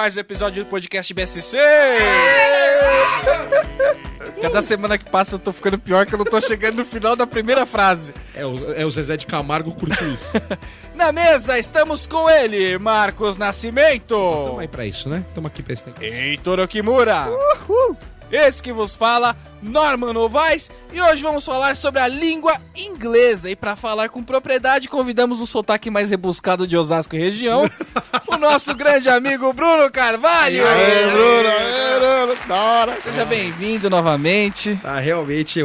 mais um episódio do podcast BSC! Cada semana que passa eu tô ficando pior que eu não tô chegando no final da primeira frase. É o Zezé de Camargo curto isso. Na mesa estamos com ele, Marcos Nascimento. Tamo aí pra isso, né? Tamo aqui pra isso. Heitor Okimura. Esse que vos fala, Norman Novaes, e hoje vamos falar sobre a língua inglesa. E para falar com propriedade, convidamos o sotaque mais rebuscado de Osasco e região, o nosso grande amigo Bruno Carvalho. Aê, Bruno, da hora. Seja bem-vindo novamente. Realmente,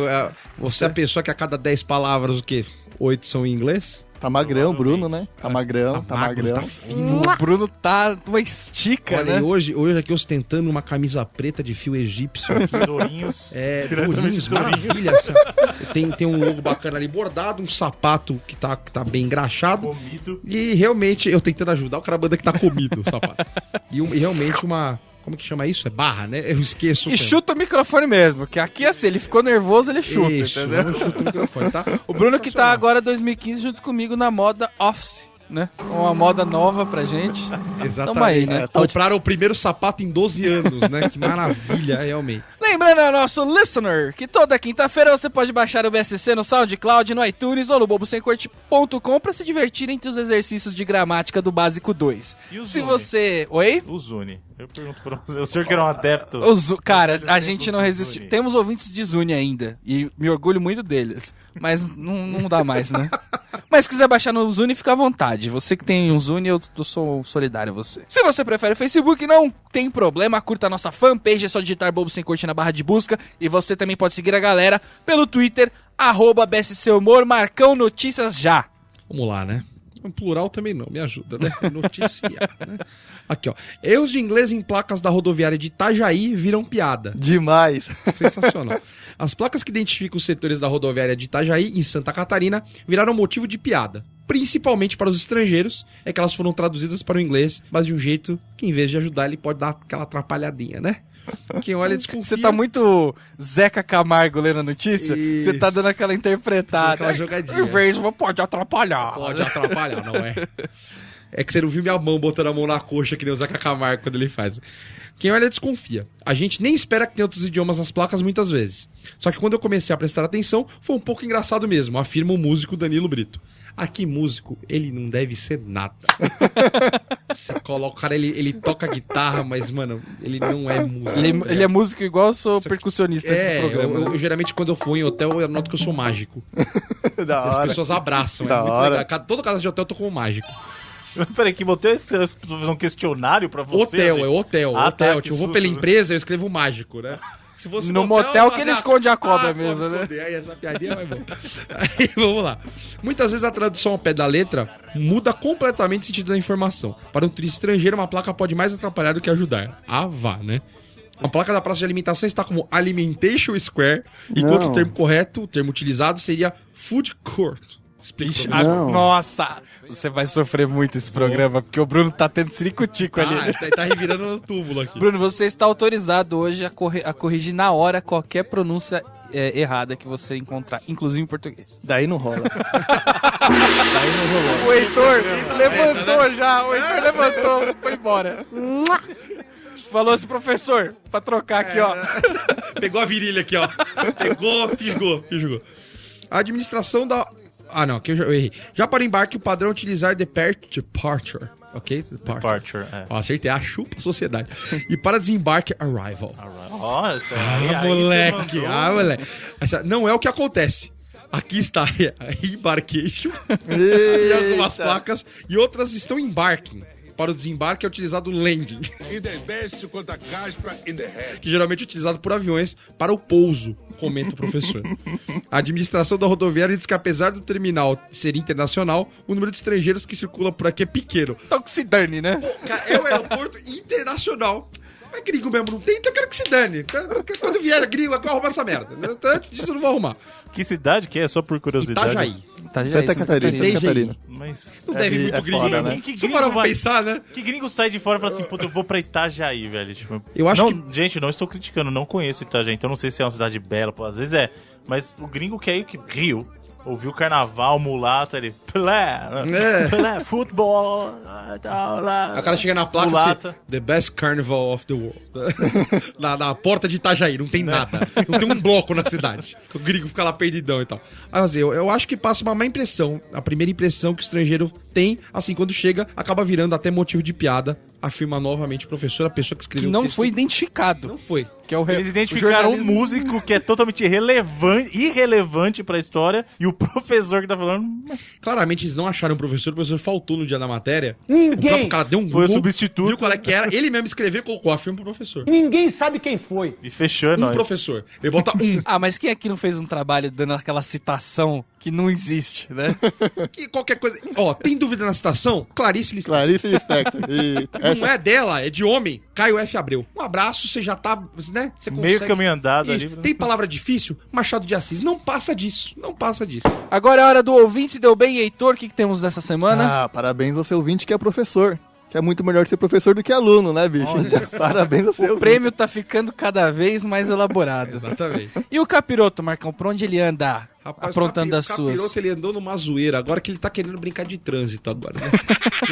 você é a pessoa que a cada 10 palavras, o quê? 8 são em inglês? Tá magrão, Bruno, né? Tá magrão. Tá fino. O Bruno tá uma estica, Olha, né? e hoje aqui ostentando uma camisa preta de fio egípcio. Dourinhos. Dourinhos, maravilha. Tem um logo bacana ali bordado, um sapato que tá bem engraxado. Comido. E realmente, eu tentando ajudar, o cara manda que tá comido o sapato. E realmente uma... Como que chama isso? É barra, né? Eu esqueço. E chuta o microfone mesmo, que aqui assim, ele ficou nervoso, ele chuta, isso, entendeu? eu chuto o microfone, tá? O Bruno que tá agora 2015 junto comigo na moda Office, né? Uma moda nova pra gente. Exatamente. Tamo aí, né? Compraram o primeiro sapato em 12 anos, né? Que maravilha, realmente. Lembrando ao nosso listener que toda quinta-feira você pode baixar o BSC no SoundCloud, no iTunes ou no bobosemcorte.com pra se divertir entre os exercícios de gramática do Básico 2. E o Se Zune? você... Oi? O Zune. Eu pergunto pra você. O senhor que era um adepto. Cara, a gente não resistiu. Zune. Temos ouvintes de Zune ainda. E me orgulho muito deles. Mas não dá mais, né? Mas se quiser baixar no Zune, fica à vontade. Você que tem um Zune, eu sou solidário a você. Se você prefere o Facebook, não tem problema. Curta a nossa fanpage. É só digitar Bobo Sem Corte na barra de busca. E você também pode seguir a galera pelo Twitter, @BSCHumor, Marcão Notícias Já. Vamos lá, né? No plural também não, me ajuda, né? Noticiar, né? Aqui, ó. Erros de inglês em placas da rodoviária de Itajaí viram piada. Demais. Sensacional. As placas que identificam os setores da rodoviária de Itajaí, em Santa Catarina, viraram motivo de piada. Principalmente para os estrangeiros, é que elas foram traduzidas para o inglês, mas de um jeito que, em vez de ajudar, ele pode dar aquela atrapalhadinha, né? Quem olha desconfia. Você tá muito Zeca Camargo lendo a notícia? Isso. Você tá dando aquela interpretada. Aquela jogadinha. Em vez, pode atrapalhar. Pode atrapalhar, não é? É que você não viu minha mão botando a mão na coxa que nem o Zeca Camargo quando ele faz. Quem olha desconfia. A gente nem espera que tenha outros idiomas nas placas muitas vezes. Só que quando eu comecei a prestar atenção, foi um pouco engraçado mesmo, afirma o músico Danilo Brito. Aqui, músico, ele não deve ser nada. Você coloca o cara, ele toca guitarra, mas, mano, ele não é músico. Ele é músico igual eu sou percussionista desse programa. Eu geralmente, quando eu for em hotel, eu noto que eu sou mágico. Da E as hora. pessoas abraçam, Da é muito hora. legal. Todo casa de hotel eu tô como mágico. Peraí, que botei um questionário pra você? Hotel, gente? é hotel, Ah, hotel. tá, tipo, eu que vou pela susto. empresa, eu escrevo mágico, né? Se fosse No motel eu que ele fazia- esconde a cobra pode mesmo, né? esconder. Aí essa piadinha vai bom. Aí, vamos lá. Muitas vezes a tradução ao pé da letra muda completamente o sentido da informação. Para um turista estrangeiro, uma placa pode mais atrapalhar do que ajudar. Ah, vá, né? A placa da praça de alimentação está como Alimentation Square, enquanto Não. o termo correto, o termo utilizado, seria Food Court. Explica Ixi, pra você. Não. nossa, você vai sofrer muito esse programa, porque o Bruno tá tendo ciricutico ali. Ah, tá revirando no túmulo aqui. Bruno, você está autorizado hoje a corrigir na hora qualquer pronúncia errada que você encontrar, inclusive em português. Daí não rola. O Heitor levantou já, o Heitor levantou, foi embora. Falou assim, professor, pra trocar aqui, ó. Pegou a virilha aqui, ó. Pegou, fisgou. A administração da... Ah, não, aqui eu errei. Já para o embarque, o padrão é utilizar departure. Ok? Departure, é. Ó, acertei. A chupa a sociedade. E para desembarque, arrival. Nossa, Moleque. Essa não é o que acontece. Aqui está embarcation e algumas placas. E outras estão embarking. Para o desembarque é utilizado landing, In the best contra caspa in the head. que geralmente é utilizado por aviões para o pouso, comenta o professor. A administração da rodoviária diz que apesar do terminal ser internacional, o número de estrangeiros que circulam por aqui é pequeno. Então que se dane, né? Cara, é um aeroporto internacional. Mas gringo mesmo não tem, então eu quero que se dane. Quando vier gringo, eu vou arrumar essa merda. Antes disso eu não vou arrumar. Que cidade que é? Só por curiosidade. Itajaí. Tá, já Santa Catarina. Santa Catarina. Mas... Não deve muito é gringo, foda, né? né? Que Se gringo parar pra vai- pensar, né? Que gringo sai de fora e fala assim, puta, eu vou pra Itajaí, velho. Tipo, Eu acho não, gente, não estou criticando, não conheço Itajaí, então não sei se é uma cidade bela, pô, às vezes é. Mas o gringo quer ir que Rio. ouviu carnaval, mulato, ele... Plé, futebol... Aí o cara chega na placa mulata. assim, The best carnival of the world. na porta de Itajaí, não tem nada. Não tem um bloco na cidade. O gringo fica lá perdidão e tal. Mas eu acho que passa uma má impressão. A primeira impressão que o estrangeiro tem, assim, quando chega, acaba virando até motivo de piada. Afirma novamente o professor, a pessoa que Que escreveu o não texto. foi identificado. Não foi. Que é o Eles identificaram um músico que é totalmente irrelevante pra história e o professor que tá falando Claramente eles não acharam o professor faltou no dia da matéria. O próprio cara deu um Foi o Google, substituto. viu qual é que era, ele mesmo escreveu e colocou, afirma o professor. Ninguém sabe quem foi. e fechou, é Um nóis. professor. Ele bota um. Ah, mas quem aqui não fez um trabalho dando aquela citação que não existe, né? E qualquer coisa. Ó, tem dúvida na citação? Clarice Lispector. Clarice Lispector. Eita, Não é dela, é de homem. Caio F. Abreu. Um abraço, você já tá, né? Você Meio caminho andado Isso. ali. Tem palavra difícil? Machado de Assis. Não passa disso. Não passa disso. Agora é a hora do ouvinte, se deu bem, Heitor, o que temos dessa semana? Ah, parabéns ao seu ouvinte que é professor. Que é muito melhor ser professor do que aluno, né, bicho? Então, parabéns ao seu O ouvinte. prêmio tá ficando cada vez mais elaborado. Exatamente. E o Capiroto, Marcão, por onde ele anda Rapaz, aprontando o as suas? Capiroto, ele andou numa zoeira. Agora que ele tá querendo brincar de trânsito agora, né?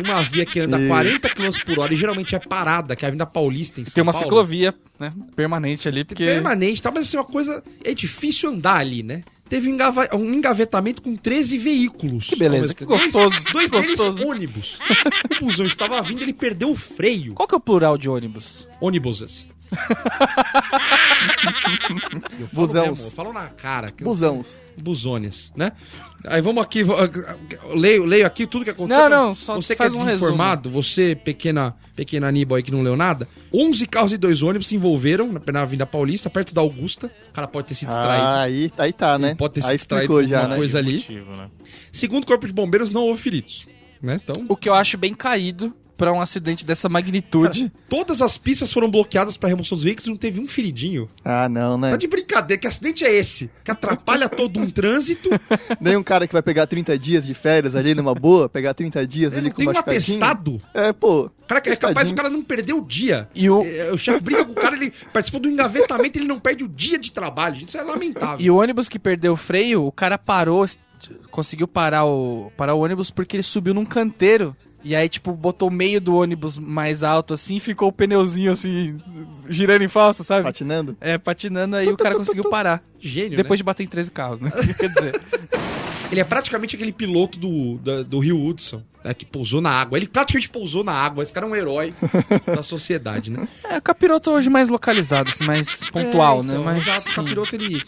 Uma via que anda 40 km por hora e geralmente é parada, que é a Avenida Paulista em São Tem uma Paulo. ciclovia, né, permanente ali, porque... Permanente, tá? Mas assim, uma coisa... É difícil andar ali, né? Teve um engavetamento com 13 veículos. Que beleza, que gostoso, Dois gostoso. deles ônibus. O busão estava vindo, ele perdeu o freio. Qual que é o plural de ônibus? Ônibuses. Eu falo Busãos. mesmo, eu falo na cara. que- Busãos. Buzones, né? Aí vamos aqui, leio aqui tudo que aconteceu. Não, só você que faz é um desinformado, você, pequena Aníbal aí que não leu nada, 11 carros e 2 ônibus se envolveram na Avenida Paulista, perto da Augusta. O cara pode ter se distraído. Ah, aí tá, né? Ele pode ter se Aí distraído explicou com já, alguma né? coisa ali. Motivo, né? Segundo o Corpo de Bombeiros, não houve feridos. Né? Então, O que eu acho bem caído pra um acidente dessa magnitude. todas as pistas foram bloqueadas para remoção dos veículos e não teve um feridinho. Ah, não, né? Tá de brincadeira, que acidente é esse? Que atrapalha todo um trânsito. Nem um cara que vai pegar 30 dias de férias ali numa boa, pegar 30 dias ali Não com tem um machucadinho. atestado. É, pô. O cara, é capaz atestadinho. do cara não perder o dia. E o, O chefe briga com o cara, ele participou do engavetamento, ele não perde o dia de trabalho. Isso é lamentável. e o ônibus que perdeu o freio, o cara parou, conseguiu parar o ônibus porque ele subiu num canteiro. E aí, tipo, botou o meio do ônibus mais alto assim e ficou o pneuzinho assim, girando em falso, sabe? Patinando. É, patinando, aí o cara conseguiu parar. Gênio, Depois né? de bater em 13 carros, né? Quer dizer, Ele é praticamente aquele piloto do Rio Hudson, né, que pousou na água. Ele praticamente pousou na água. Esse cara é um herói da sociedade, né? é o capiroto hoje mais localizado, assim, mais pontual, né? Então, Mas, exato, o sim. capiroto, ele...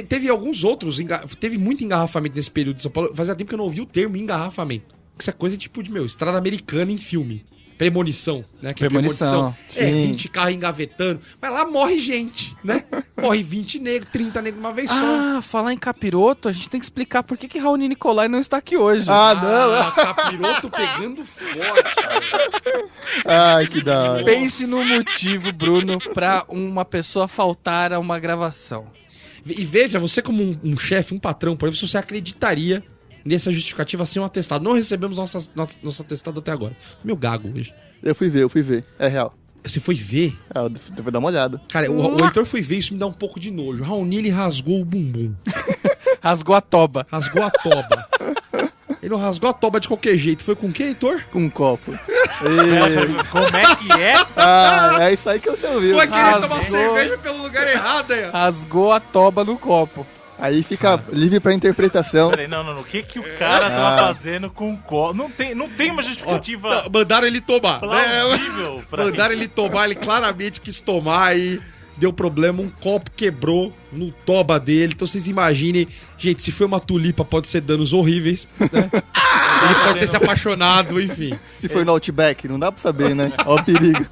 Teve alguns outros... Teve muito engarrafamento nesse período de São Paulo. Fazia tempo que eu não ouvi o termo engarrafamento. Isso é coisa tipo de, estrada americana em filme. Premonição, né? Que é Premonição. É, Sim. 20 carros engavetando. Mas lá morre gente, né? Morre 20 negros, 30 negros de uma vez só. Ah, falar em capiroto, a gente tem que explicar por que Raoni Nicolai não está aqui hoje. Ah, não. Capiroto pegando forte. Ai, que da hora. Pense no motivo, Bruno, pra uma pessoa faltar a uma gravação. E veja, você como um chefe, um patrão, por exemplo, você acreditaria nessa justificativa sem um atestado. Não recebemos nosso atestado até agora. Meu gago hoje. Eu fui ver. É real. Você foi ver? É, eu fui dar uma olhada. Cara, o Heitor foi ver, isso me dá um pouco de nojo. Raoni, ele rasgou o bumbum. Rasgou a toba. Rasgou a toba. Ele não rasgou a toba de qualquer jeito. Foi com o quê, Heitor? Com um copo. Como é que é? Ah, é isso aí que você ouviu. Foi querer Rasgou. tomar cerveja pelo lugar errado, aí. Rasgou a toba no copo. Aí fica livre pra interpretação. Peraí, não. O que o cara tava fazendo com o copo? Não tem uma justificativa Mandaram ele tomar. Né? plausível pra Mandaram isso. ele tomar, ele claramente quis tomar e deu problema, um copo quebrou no toba dele. Então vocês imaginem, gente, se foi uma tulipa pode ser danos horríveis, né? Ele pode ter se apaixonado, enfim. Se foi no Outback, não dá pra saber, né? Ó o perigo.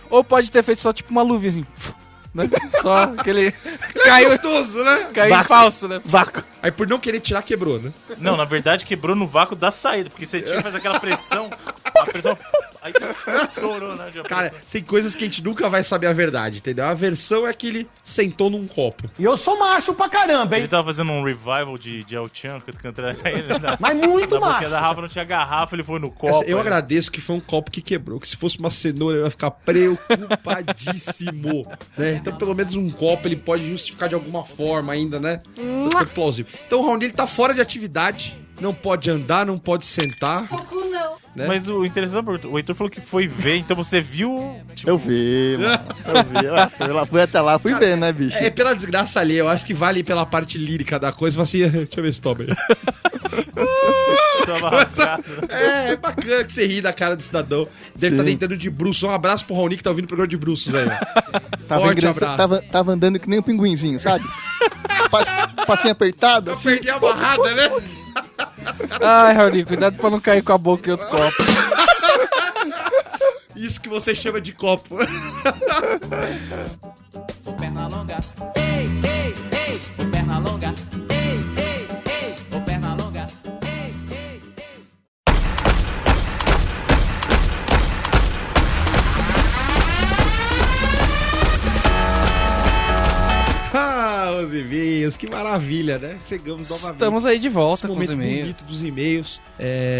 Ou pode ter feito só tipo uma luvinha assim. Né? Só aquele. Caiu gostoso, né? Caiu em Vácuo. falso, né? Vácuo. Aí por não querer tirar, quebrou, né? Não, na verdade quebrou no vácuo da saída, porque você tira, faz aquela pressão, a pressão Aí estourou, né? Cara, tem coisas que a gente nunca vai saber a verdade, entendeu? A versão é que ele sentou num copo. E eu sou macho pra caramba, hein? Ele tava fazendo um revival de El Chan, cantando ele. Mas muito Porque macho. da Rafa não tinha garrafa, ele foi no copo. Eu aí. agradeço que foi um copo que quebrou, que se fosse uma cenoura eu ia ficar preocupadíssimo, né? Então pelo menos um copo ele pode justificar de alguma forma ainda, né? É plausível. Então o Raoni ele tá fora de atividade, não pode andar, não pode sentar. Né? Mas o interessante, o Heitor falou que foi ver, então você viu... Tipo, Eu vi, mano. Eu fui até lá, fui ver, né, bicho? É pela desgraça ali, eu acho que vale pela parte lírica da coisa, mas assim, deixa eu ver se toma aí. tava rasgado. É bacana que você ri da cara do cidadão. Deve estar deitando de bruços. Um abraço pro Raoni que tá ouvindo o programa de bruços aí. Forte abraço. Tava andando que nem um pinguinzinho, sabe? Passinho apertado. Eu perdi a barrada, né? Ai, Raoni, cuidado pra não cair com a boca em outro copo. Isso que você chama de copo. O perna longa, ei, ei, ei. O perna longa, ei, ei, ei. O perna longa, ei, ei, ei. Os e-mails, que maravilha, né? Chegamos novamente. Estamos aí de volta Esse com os momento e-mails. bonito dos e-mails.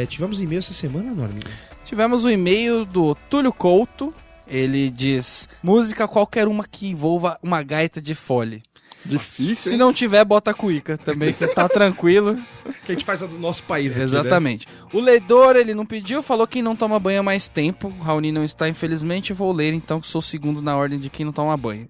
Tivemos e-mail essa semana, Norman? Tivemos o e-mail do Túlio Couto. Ele diz: música qualquer uma que envolva uma gaita de fole. Difícil, Se hein? não tiver, bota a cuíca também, que tá tranquilo. Que a gente faz a do nosso país aqui, Exatamente. O Leidor, ele não pediu, falou que não toma banho há mais tempo. O Raoni não está, infelizmente. Eu vou ler, então, que sou o segundo na ordem de quem não toma banho.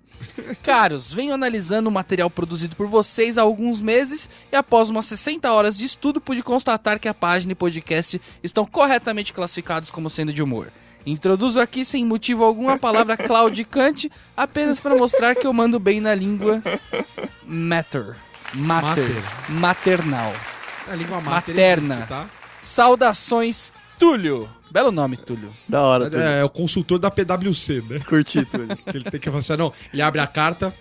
Caros, venho analisando o material produzido por vocês há alguns meses e após umas 60 horas de estudo pude constatar que a página e podcast estão corretamente classificados como sendo de humor. Introduzo aqui sem motivo algum a palavra claudicante apenas para mostrar que eu mando bem na língua maternal. A língua Materna. existe, tá? Saudações, Túlio. Belo nome, Túlio. Da hora, tudo. É o consultor da PwC, né? Curti tudo. Que ele tem que falar assim, não, ele abre a carta,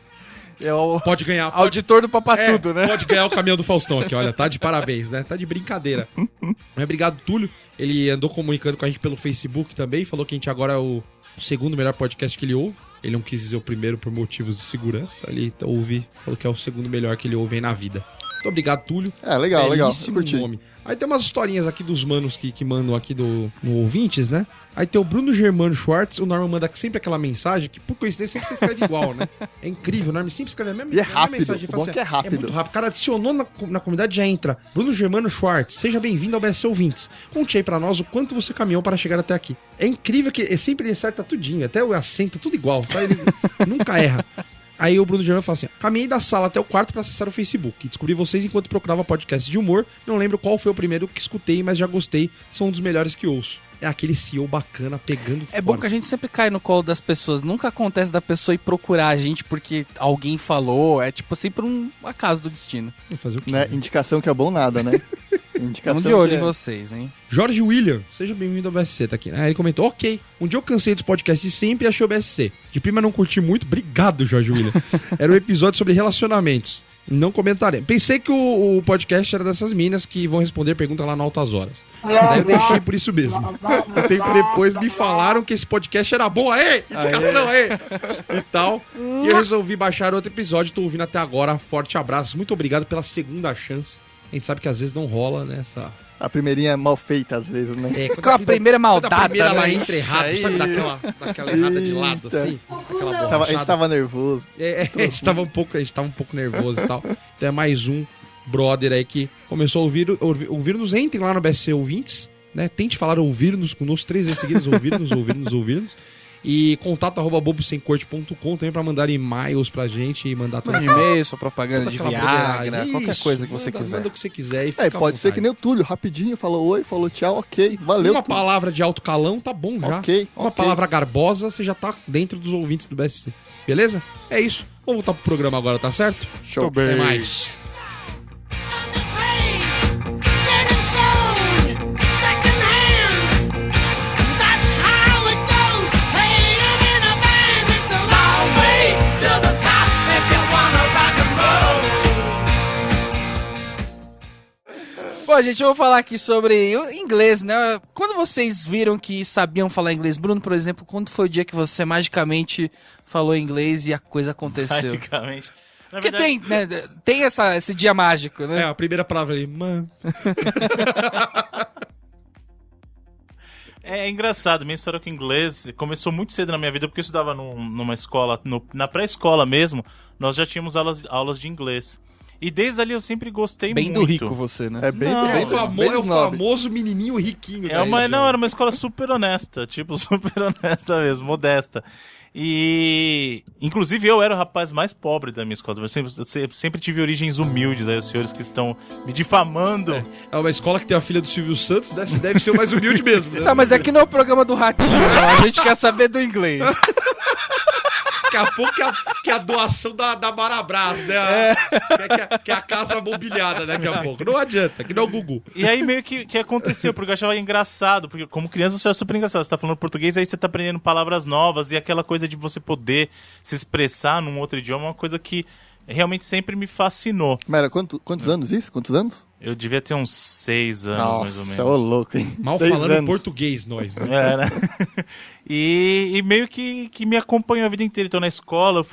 É o pode ganhar... auditor do Papatudo, né? Pode ganhar o caminhão do Faustão aqui, olha, tá de parabéns, né? Tá de brincadeira. Mas obrigado, Túlio. Ele andou comunicando com a gente pelo Facebook também, falou que a gente agora é o segundo melhor podcast que ele ouve. Ele não quis dizer o primeiro por motivos de segurança. Ele ouve, falou que é o segundo melhor que ele ouve aí na vida. Muito obrigado, Túlio. É, legal, legal. Eu Belíssimo curti. nome. Aí tem umas historinhas aqui dos manos que mandam aqui no ouvintes, né? Aí tem o Bruno Germano Schwartz, o Norman manda sempre aquela mensagem que, por coincidência, sempre você escreve igual, né? É incrível, o Norman sempre escreve a mesma, E é a mesma rápido, mensagem. o Fala bom é que é rápido. É muito rápido. O cara adicionou na comunidade, já entra. Bruno Germano Schwartz, seja bem-vindo ao BSC Ouvintes. Conte aí pra nós o quanto você caminhou para chegar até aqui. É incrível que sempre ele acerta tudinho, até o acento, tudo igual, sabe? Ele nunca erra. Aí o Bruno Germano fala assim: caminhei da sala até o quarto pra acessar o Facebook e descobri vocês enquanto procurava podcast de humor. Não lembro qual foi o primeiro que escutei, mas já gostei. São um dos melhores que ouço. É aquele CEO bacana pegando É bom que a gente sempre cai no colo das pessoas. Nunca acontece da pessoa ir procurar a gente porque alguém falou. É tipo sempre um acaso do destino. fazer o quê? Né? Indicação que é bom nada, né? Indicação Estamos de olho que em é... vocês, hein? Jorge William, seja bem-vindo ao BSC, tá aqui. Aí ele comentou: ok, um dia eu cansei dos podcasts de sempre e achei o BSC. De prima não curti muito, obrigado, Jorge William. Era um episódio sobre relacionamentos. Não comentarei. Pensei que o podcast era dessas minas que vão responder pergunta lá no Altas Horas. Daí eu deixei por isso mesmo. Um tempo depois me falaram que esse podcast era bom. Aê! Indicação, aê! E tal. E eu resolvi baixar outro episódio. Tô ouvindo até agora. Forte abraço. Muito obrigado pela segunda chance. A gente sabe que às vezes não rola nessa... A primeirinha é mal feita, às vezes, né? Com a primeira maldada, Quando a primeira né? ela entra errado, Ixi, sabe? aí. Daquela errada de lado, Eita. assim. Aquela A gente borrachada. tava nervoso. A gente tava um pouco nervoso e tal. Então é mais um brother aí que começou a ouvir-nos. Entrem lá no BSC Ouvintes, né? Tente falar ouvir-nos conosco 3 vezes seguidas, ouvir-nos. E contato@bobosemcorte.com também pra mandar e-mails pra gente e mandar Manda e-mail, sua propaganda de aquela Viagra, broderagem. qualquer Isso, coisa que você manda, quiser. Manda o que você quiser e É, fica à pode ser vontade. que nem o Túlio, rapidinho, falou oi, falou tchau, ok, valeu. Uma Túlio. palavra de alto calão tá bom já. Ok, Uma ok. palavra garbosa, você já tá dentro dos ouvintes do BSC. Beleza? É isso. Vamos voltar pro programa agora, tá certo? Show. Até mais. Bom, Bom, gente, eu vou falar aqui sobre o inglês, né? Quando vocês viram que sabiam falar inglês, Bruno, por exemplo, quando foi o dia que você magicamente falou inglês e a coisa aconteceu? Magicamente. Na Porque verdade, tem, né? Tem esse dia mágico, né? A primeira palavra ali, mano. É engraçado, minha história com inglês começou muito cedo na minha vida, porque eu estudava numa escola, na pré-escola mesmo, nós já tínhamos aulas de inglês. E desde ali eu sempre gostei Bem muito. do rico você, né? É bem, Não, bem, É o bem snob. famoso menininho riquinho. da Não, região. era uma escola super honesta, tipo, super honesta mesmo, modesta. E, inclusive, eu era o rapaz mais pobre da minha escola. Eu sempre tive origens humildes, aí os senhores que estão me difamando. É uma escola que tem a filha do Silvio Santos, né? Você deve ser o mais humilde mesmo, né? Tá, mas aqui não é o programa do Ratinho, não. A gente quer saber do inglês. Daqui a pouco que é a doação da Marabras, né? Que é a casa mobiliada, né? Daqui a pouco. Não adianta, que não é o Gugu. E aí meio que aconteceu, porque eu achava engraçado, porque como criança você é super engraçado, você tá falando português, aí você tá aprendendo palavras novas, e aquela coisa de você poder se expressar num outro idioma é uma coisa que realmente sempre me fascinou. Mas era quantos anos isso? Quantos anos? Eu devia ter uns 6 anos, mais ou Nossa, menos. ô louco, hein? Mal 6 falando anos. português, nós. Né? Era. E meio que me acompanhou a vida inteira. Então, na escola,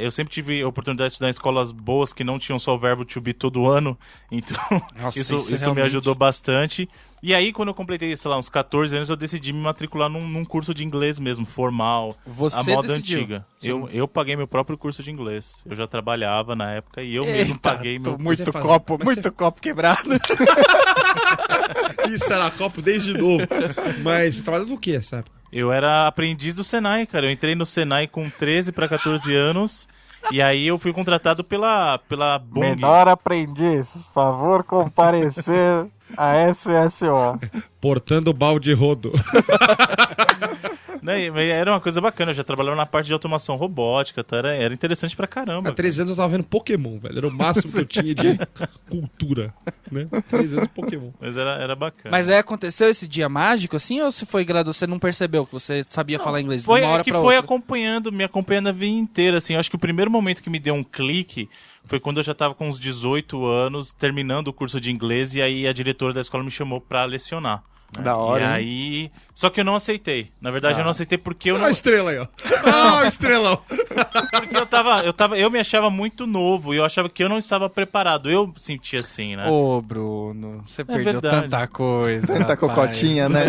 eu sempre tive a oportunidade de estudar em escolas boas que não tinham só o verbo to be todo ano. Então, Nossa, isso me realmente. ajudou bastante. E aí, quando eu completei, sei lá, uns 14 anos, eu decidi me matricular num curso de inglês mesmo, formal. Você a moda decidiu. antiga. Eu paguei meu próprio curso de inglês. Eu já trabalhava na época e eu Eita, mesmo paguei tô meu muito Mas você copo, faz- muito copo quebrado. Isso era copo desde novo. Mas você trabalhou do que, sabe? Eu era aprendiz do Senai, cara. Eu entrei no Senai com 13 para 14 anos. E aí eu fui contratado pela Bung. aprendiz, favor comparecer a SSO. Portando balde rodo. Né? Mas era uma coisa bacana. Eu já trabalhava na parte de automação robótica. Tá? Era interessante pra caramba. Há 13 anos eu tava vendo Pokémon, velho. Era o máximo que eu tinha de cultura. Né? 13 anos Pokémon. Mas era bacana. Mas aí aconteceu esse dia mágico, assim, ou se foi graduado, você não percebeu que você sabia falar inglês de Foi, uma hora que pra foi outra? me acompanhando a vida inteira, assim. Eu acho que o primeiro momento que me deu um clique foi quando eu já tava com uns 18 anos, terminando o curso de inglês, e aí a diretora da escola me chamou pra lecionar. Né? Da hora, E hein? aí... Só que eu não aceitei. Na verdade, eu não aceitei porque eu Olha não... a estrela aí, ó. Ah, o estrelão. Porque eu me achava muito novo e eu achava que eu não estava preparado. Eu sentia assim, né? Ô, Bruno, você perdeu verdade. tanta coisa. Tanta rapaz. cocotinha, né?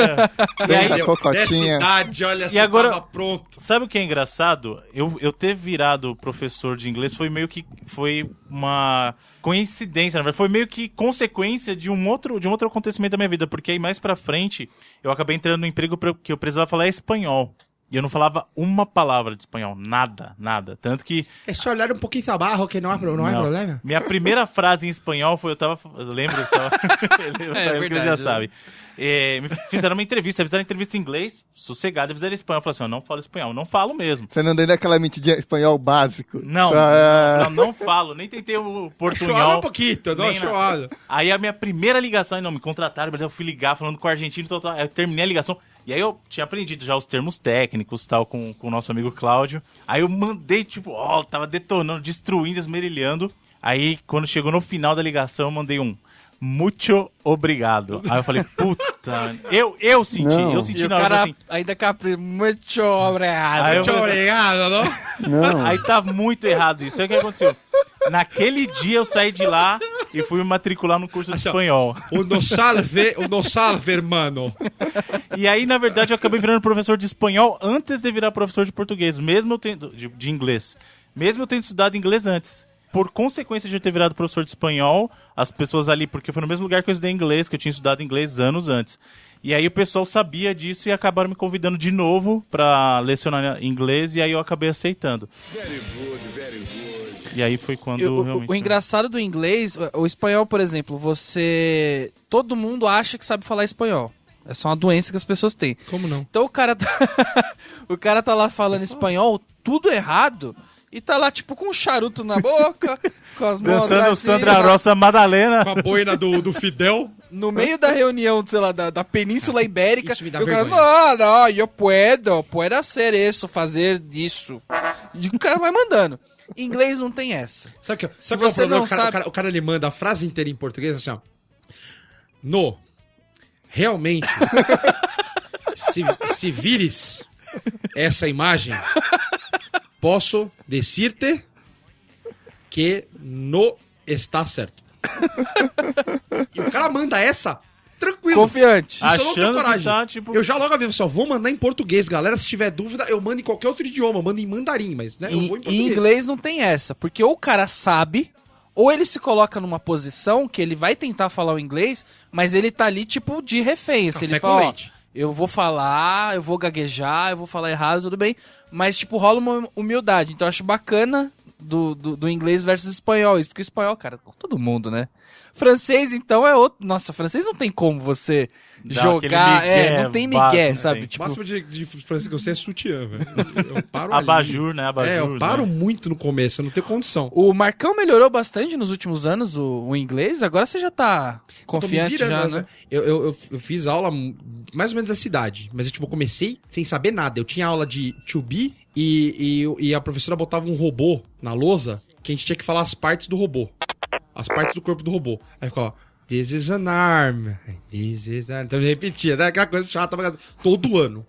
E aí, Tanta cocotinha. Nessa idade, olha, E agora- tava pronto. sabe o que é engraçado? Eu ter virado professor de inglês foi meio que... Foi uma coincidência, na verdade. Foi meio que consequência de um outro acontecimento da minha vida. Porque aí mais pra frente, eu acabei entrando no emprego que eu precisava falar espanhol. E eu não falava uma palavra de espanhol. Nada. Tanto que... É só olhar um pouquinho abaixo que não há problema. Minha primeira frase em espanhol foi, eu lembro, ele já sabe. Me fizeram uma entrevista em inglês, sossegado, fizeram em espanhol. Eu falei assim, eu não falo espanhol, não falo mesmo. Você não deu aquela mentidinha espanhol básico? Não, Ah, não falo, nem tentei o Chora portunhol. um pouquinho, não nem nada. chora. Aí a minha primeira ligação, não, me contrataram, mas eu fui ligar falando com o argentino, eu terminei a ligação. E aí eu tinha aprendido já os termos técnicos tal com o nosso amigo Cláudio. Aí eu mandei, tava detonando, destruindo, esmerilhando. Aí quando chegou no final da ligação, eu mandei um muito obrigado. Aí eu falei, puta, eu senti E o na hora cara assim. ainda capri, muito obrigado. Aí eu Muito falei, obrigado, não? aí tá muito errado isso. Aí o que aconteceu? Naquele dia eu saí de lá e fui me matricular no curso de espanhol. O no salve, hermano. E aí, na verdade, eu acabei virando professor de espanhol antes de virar professor de português, mesmo eu tendo, de inglês. Mesmo eu tendo estudado inglês antes. Por consequência de eu ter virado professor de espanhol, as pessoas ali, porque foi no mesmo lugar que eu estudei inglês, que eu tinha estudado inglês anos antes. E aí o pessoal sabia disso e acabaram me convidando de novo pra lecionar inglês, e aí eu acabei aceitando. Very good, very good. E aí foi quando realmente... O engraçado do inglês, o espanhol, por exemplo, todo mundo acha que sabe falar espanhol. É só uma doença que as pessoas têm. Como não? Então o cara tá lá falando espanhol, tudo errado, e tá lá, tipo, com um charuto na boca, com as mãos Dançando assim, Sandra Rosa Madalena. Com a boina do Fidel. no meio da reunião, sei lá, da Península Ibérica, Isso me dá e o cara, vergonha. não, eu puedo hacer isso, fazer isso. E o cara vai mandando. Em inglês não tem essa. Sabe que, Se sabe qual é o você problema? não O cara, sabe- o cara ele manda a frase inteira em português assim, ó. Realmente, se vires essa imagem, posso dizer-te que não está certo. E o cara manda essa tranquilo. Confiante. Isso eu não tenho Achando que coragem. tá, tipo- Eu já logo aviso, ó, vou mandar em português, galera. Se tiver dúvida, eu mando em qualquer outro idioma. Mando em mandarim, mas né, eu vou em Em português. inglês não tem essa, porque ou o cara sabe, ou ele se coloca numa posição que ele vai tentar falar o inglês, mas ele tá ali, tipo, de refém. Se Café ele com fala, ó, leite. eu vou falar, eu vou gaguejar, eu vou falar errado, tudo bem. Mas, tipo, rola uma humildade. Então eu acho bacana do inglês versus espanhol. Isso, porque o espanhol, cara, todo mundo, né? Francês, então, é outro. Nossa, francês não tem como você Dá jogar. aquele migué Não tem básico, migué, não sabe? tem. O Tipo, máximo de francês que eu sei é sutiã, velho. Eu paro ali. Abajur, né? Abajur. Eu paro né? muito no começo, eu não tenho condição. o Marcão melhorou bastante nos últimos anos o inglês. Agora você já tá confiante Tô me já, virando, né? Eu fiz aula mais ou menos dessa idade, mas eu tipo, comecei sem saber nada. Eu tinha aula de to be e a professora botava um robô na lousa que a gente tinha que falar as partes do robô. As partes do corpo do robô. Aí ficava, this is an arm, this is an... Então eu repetia, né? Aquela coisa chata, todo ano.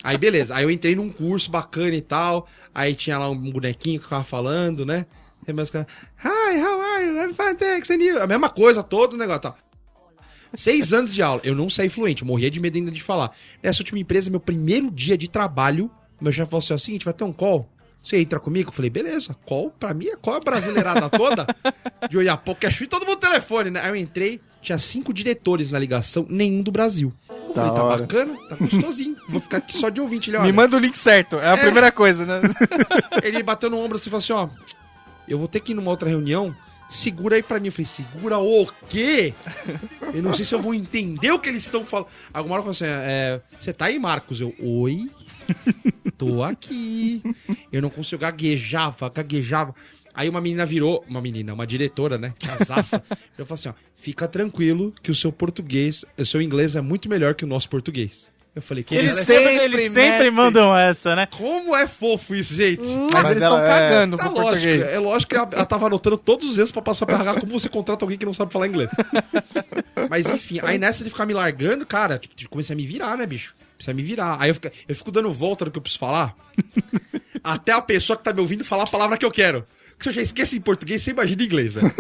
Aí beleza, aí eu entrei num curso bacana e tal, aí tinha lá um bonequinho que ficava falando, né? Aí meus caras, hi, how are you? I'm fine, thanks, and you? A mesma coisa, todo o negócio, tá? 6 anos de aula, eu não saí fluente, eu morria de medo ainda de falar. Nessa última empresa, meu primeiro dia de trabalho, meu chefe falou assim, ó, seguinte, vai ter um call, você entra comigo? Eu falei, beleza, call, pra mim é call, a brasileirada toda, de Oiapoque, acho que todo mundo no telefone, né? Aí eu entrei, tinha 5 diretores na ligação, nenhum do Brasil. Eu falei, tá hora. bacana, tá gostosinho, vou ficar aqui só de ouvinte. Ele, Me olha, manda o link certo, é a primeira coisa, né? ele bateu no ombro assim e falou assim, ó, eu vou ter que ir numa outra reunião, segura aí pra mim. Eu falei, segura o quê? Eu não sei se eu vou entender o que eles estão falando. Alguma hora eu falei assim, você tá aí, Marcos? Eu, oi? Tô aqui. Eu não consigo, gaguejava. Aí uma diretora, né? Casaça. Eu falei assim, ó, fica tranquilo que o seu inglês é muito melhor que o nosso português. Eu falei, Eles sempre sempre mandam essa, né? como é fofo isso, gente? Mas eles estão ela cagando Tá pro lógico, português. é lógico que ela tava anotando todos os erros pra passar pra RH como você contrata alguém que não sabe falar inglês. Mas enfim, aí nessa de ficar me largando, cara, tipo, comecei a me virar, né, bicho? Comecei a me virar. Aí eu fico dando volta no que eu preciso falar, até a pessoa que tá me ouvindo falar a palavra que eu quero. Porque se eu já esqueço em português, você imagina em inglês, velho.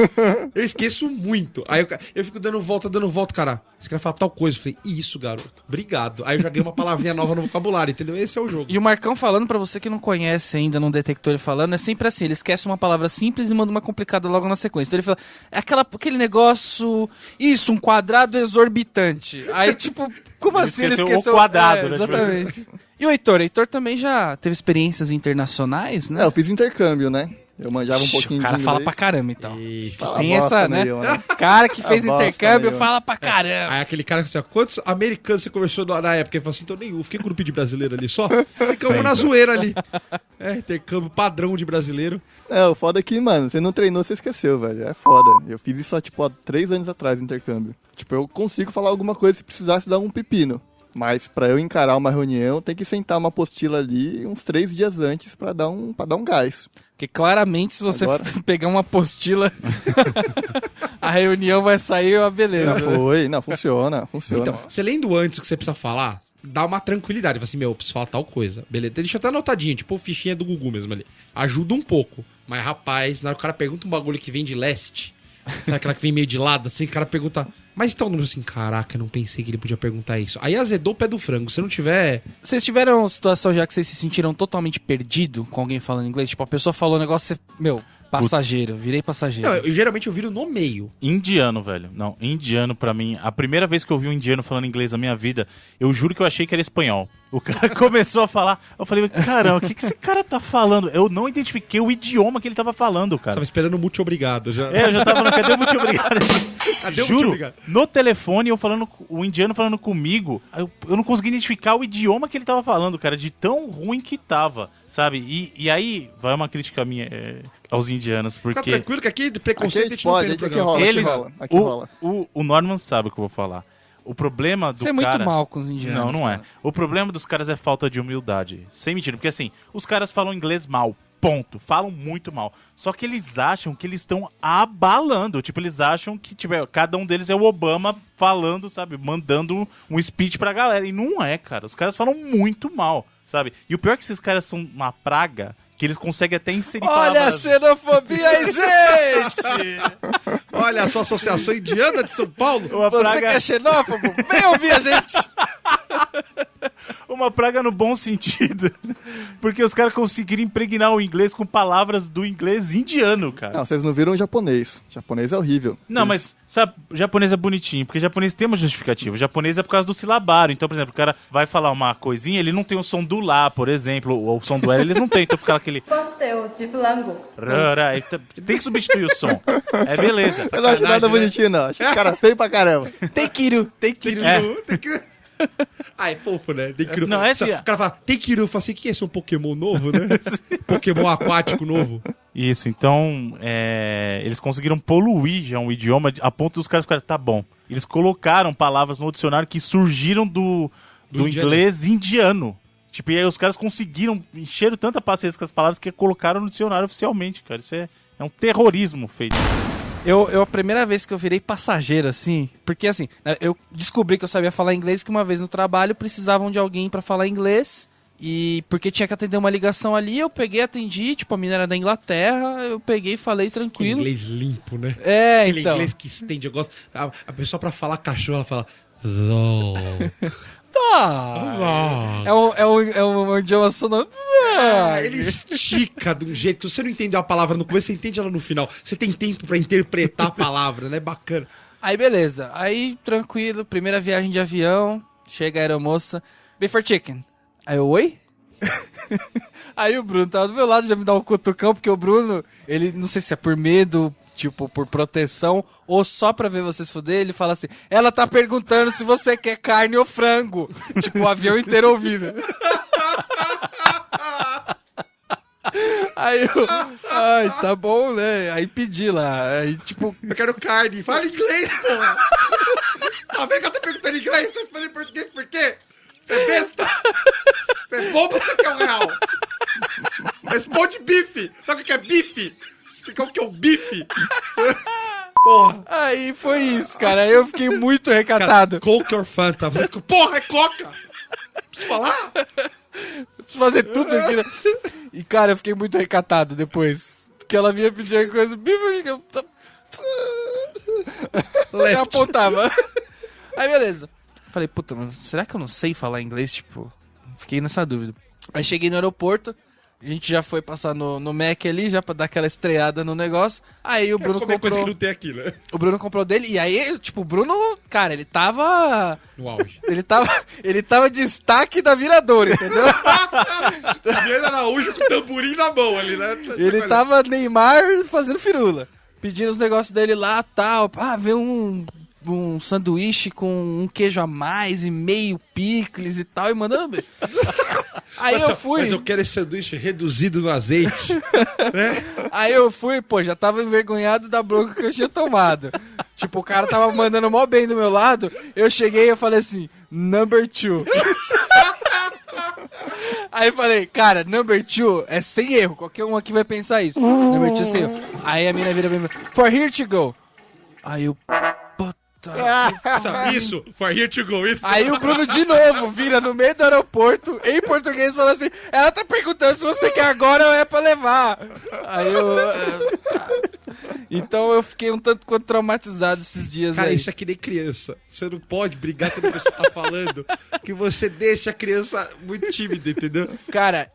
Eu esqueço muito. Aí eu fico dando volta, cara. Você quer falar tal coisa? Eu falei, isso, garoto. Obrigado. Aí eu já ganhei uma palavrinha nova no vocabulário, entendeu? Esse é o jogo. E o Marcão falando, pra você que não conhece ainda, não detectou ele falando, é sempre assim, ele esquece uma palavra simples e manda uma complicada logo na sequência. Então ele fala, é aquele negócio, isso, um quadrado exorbitante. Aí tipo, como Ele assim ele esqueceu o esqueceu? quadrado, né? Exatamente. E o Heitor também já teve experiências internacionais, né? Eu fiz intercâmbio, né? Eu manjava um pouquinho O cara de fala inglês. pra caramba, então. Fala Tem bosta essa, né? nenhuma, Cara que fez bosta intercâmbio nenhuma. fala pra caramba. Aí aquele cara que assim, ó, quantos americanos você conversou na época? Ele falou assim, então nenhum, fiquei com um grupo de brasileiro ali só. Ficamos na zoeira ali. É, intercâmbio padrão de brasileiro. É, o foda é que, mano, você não treinou, você esqueceu, velho. É foda. Eu fiz isso, tipo, há 3 anos atrás, intercâmbio. Tipo, eu consigo falar alguma coisa se precisasse dar um pepino. Mas pra eu encarar uma reunião, tem que sentar uma apostila ali uns 3 dias antes pra dar um gás. Porque claramente, se você Agora- pegar uma apostila, a reunião vai sair uma beleza. Não, funciona. Então, você lendo antes o que você precisa falar, dá uma tranquilidade. Fala assim, meu, eu preciso falar tal coisa. Beleza, deixa até anotadinho, tipo fichinha do Google mesmo ali. Ajuda um pouco. Mas, rapaz, na hora que o cara pergunta um bagulho que vem de leste, sabe aquela que vem meio de lado, assim, o cara pergunta... Mas então, assim, caraca, eu não pensei que ele podia perguntar isso. Aí azedou o pé do frango. Se não tiver... Vocês tiveram situação já que vocês se sentiram totalmente perdido com alguém falando inglês? Tipo, a pessoa falou um negócio, você... Meu, passageiro, virei passageiro. Não, geralmente eu viro no meio. Indiano, velho. Não, indiano pra mim. A primeira vez que eu vi um indiano falando inglês na minha vida, eu juro que eu achei que era espanhol. O cara começou a falar, eu falei, caramba, o que esse cara tá falando? Eu não identifiquei o idioma que ele tava falando, cara. Tava esperando muito obrigado já. É, eu já tava falando, cadê o muito obrigado? Cadê o muito Juro, obrigado? no telefone, o indiano falando comigo, eu não consegui identificar o idioma que ele tava falando, cara, de tão ruim que tava, sabe? E aí, vai uma crítica minha aos indianos, Fica porque... tranquilo que aqui de Aqui a preconceito gente não pode, tem no aqui programa. rola, Eles, aqui rola. o Norman sabe o que eu vou falar. O problema do Você é cara... muito mal com os indianos. Não, não é. cara. O problema dos caras é falta de humildade. Sem mentira, porque assim, os caras falam inglês mal. Ponto. Falam muito mal. Só que eles acham que eles estão abalando. Tipo, eles acham que cada um deles é o Obama falando, sabe? Mandando um speech pra galera. E não é, cara. Os caras falam muito mal, sabe? E o pior é que esses caras são uma praga que eles conseguem até inserir Olha a palavras... xenofobia aí, gente! Olha a sua associação indiana de São Paulo. Uma Você praga... que é xenófobo, vem ouvir a gente! Uma praga no bom sentido. Porque os caras conseguiram impregnar o inglês com palavras do inglês indiano, cara. Não, vocês não viram o japonês. O japonês é horrível. Não, mas, sabe, japonês é bonitinho, porque japonês tem uma justificativa. O japonês é por causa do silabário. Então, por exemplo, o cara vai falar uma coisinha, ele não tem o som do lá, por exemplo, ou o som do L, eles não tem. Então fica aquele... Pastel de flango. Rara, tem que substituir o som. É beleza. Eu não acho nada né? bonitinho, não. Acho que o cara feio pra caramba. Tekiru. Ah, é fofo, né? Tenkiru. Não, é Só- assim, O cara fala, Tenkiru, eu falo assim, o que é esse? Um Pokémon novo, né? Pokémon aquático novo. Isso, então eles conseguiram poluir já um idioma a ponto dos caras ficarem, tá bom. Eles colocaram palavras no dicionário que surgiram do inglês indiano. Tipo, e aí os caras conseguiram, encheram tanta paciência com as palavras que colocaram no dicionário oficialmente, cara. Isso é um terrorismo feito. Eu a primeira vez que eu virei passageiro, assim, porque assim, eu descobri que eu sabia falar inglês, que uma vez no trabalho precisavam de alguém pra falar inglês, e porque tinha que atender uma ligação ali, eu peguei, atendi, tipo, a menina era da Inglaterra, eu peguei e falei Aquele tranquilo. inglês limpo, né? É, Aquele então. inglês que estende, eu gosto. A pessoa pra falar cachorro, ela fala... Dog. Ah, é um idioma sonoro. Ele estica de um jeito. Se você não entendeu a palavra no começo, você entende ela no final. Você tem tempo pra interpretar a palavra, né? Bacana. Aí beleza, aí tranquilo, primeira viagem de avião, chega a aeromoça, beef for chicken. Aí eu, oi? Aí o Bruno tava do meu lado, já me dá um cutucão, porque o Bruno, ele não sei se é por medo, tipo, por proteção, ou só pra ver você se fuder, ele fala assim, ela tá perguntando se você quer carne ou frango. Tipo, o avião inteiro ouvindo. Aí eu, ai, tá bom, né? Aí pedi lá, aí tipo... Eu quero carne. Fala inglês, porra. Tá vendo que eu tô perguntando inglês? Você fala em português por quê? Você é besta? Você é bobo ou você quer o real? Responde bife. Sabe o que é bife? Explicar o que é o bife? Porra. Aí foi isso, cara, aí eu fiquei muito recatado. Coke or Fanta? Porra, é coca! Preciso falar? Preciso fazer tudo aqui, né? E, cara, eu fiquei muito recatado depois. Que ela vinha pedir coisa. Eu apontava. Aí, beleza. Falei, puta, mano, será que eu não sei falar inglês? Tipo, fiquei nessa dúvida. Aí cheguei no aeroporto. A gente já foi passar no Mac ali, já pra dar aquela estreada no negócio. Aí o Bruno Comer coisa que comprou... não tem aqui, né? O Bruno comprou dele. E aí, tipo, o Bruno... Cara, ele tava... No auge. Ele tava destaque da viradora, entendeu? Adriano Araújo com o tamborim na mão ali, né? Ele tava Neymar fazendo firula. Pedindo os negócios dele lá, tal. Ah, vê um sanduíche com um queijo a mais e meio picles e tal. E mandando ver. Aí eu fui. Mas eu quero esse sanduíche reduzido no azeite. Né? Aí eu fui, pô, já tava envergonhado da bronca que eu tinha tomado. Tipo, o cara tava mandando mó bem do meu lado. Eu cheguei e eu falei assim, number 2. Aí eu falei, cara, number 2 é sem erro. Qualquer um aqui vai pensar isso. Number 2 é sem erro. Aí a mina vira bem, for here to go. Aí eu, puta. Isso, for here to go. Isso. Aí o Bruno de novo vira no meio do aeroporto, em português, fala assim, ela tá perguntando se você quer agora ou é pra levar. Aí eu... Então eu fiquei um tanto quanto traumatizado esses dias Cara, aí. isso é que nem criança. Você não pode brigar quando você tá falando que você deixa a criança muito tímida, entendeu? Cara,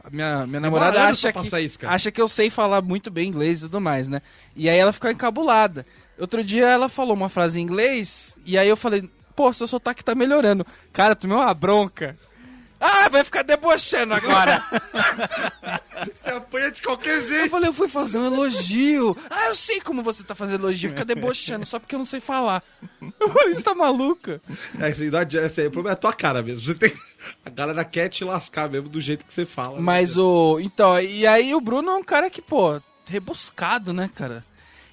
minha namorada anos acha pra passar isso, cara. acha que eu sei falar muito bem inglês e tudo mais, né? E aí ela fica encabulada. Outro dia ela falou uma frase em inglês e aí eu falei, pô, seu sotaque tá melhorando. Cara, tomei uma bronca. Ah, vai ficar debochando agora. Você apanha de qualquer Eu jeito. falei, eu fui fazer um elogio. Ah, eu sei como você tá fazendo elogio. Fica debochando só porque eu não sei falar. Eu falei, você tá maluca? Esse aí, o problema é a tua cara mesmo. Você tem... A galera quer te lascar mesmo do jeito que você fala. Mas né? Então, e aí o Bruno é um cara que, pô, rebuscado, né, cara?